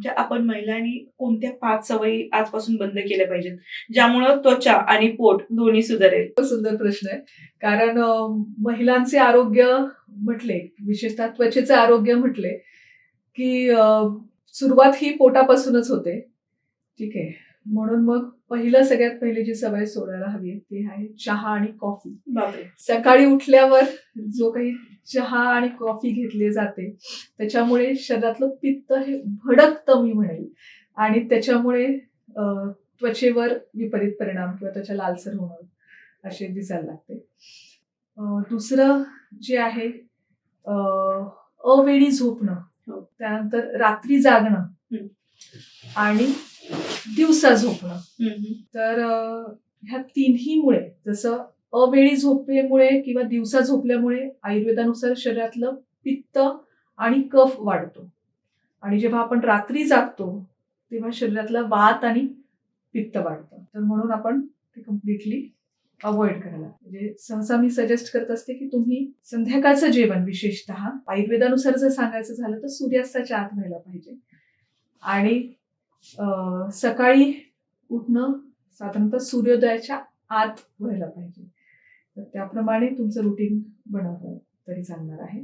आपण महिलांनी कोणत्या 5 सवयी आजपासून बंद केल्या पाहिजेत, ज्यामुळं त्वचा आणि पोट दोन्ही सुधारेल? खूप सुंदर प्रश्न आहे. कारण महिलांचे आरोग्य म्हटले, विशेषतः त्वचेचे आरोग्य म्हटले, की सुरुवात ही पोटापासूनच होते. ठीक आहे. म्हणून मग सगळ्यात पहिली जी सवय सोडायला हवी आहे, ती आहे चहा आणि कॉफी. बापरे! सकाळी उठल्यावर जो काही चहा आणि कॉफी घेतली जाते, त्याच्यामुळे शरीरातलं पित्त हे भडकतं मी म्हणेल आणि त्याच्यामुळे त्वचेवर विपरीत परिणाम किंवा त्वचा लालसर होणं असे दिसायला लागते. दुसरं जे आहे अवेळी झोपणं, हो. त्यानंतर रात्री जागणं आणि दिवसा झोपणं. तर ह्या तिन्हीमुळे, जसं अवेळी झोपेमुळे किंवा दिवसा झोपल्यामुळे आयुर्वेदानुसार शरीरातलं पित्त आणि कफ वाढतो आणि जेव्हा आपण रात्री जागतो तेव्हा शरीरातला वात आणि पित्त वाढतं. तर म्हणून आपण ते कम्प्लिटली अवॉइड करायला, म्हणजे सहसा मी सजेस्ट करत असते की तुम्ही संध्याकाळचं जेवण विशेषतः आयुर्वेदानुसार जर सांगायचं झालं तर सूर्यास्ताच्या आत व्हायला पाहिजे आणि सकाळी उठणं साधारणतः सूर्योदयाच्या आत व्हायला पाहिजे. तर त्याप्रमाणे तुमचं रुटीन बनवलं तरी चालणार आहे.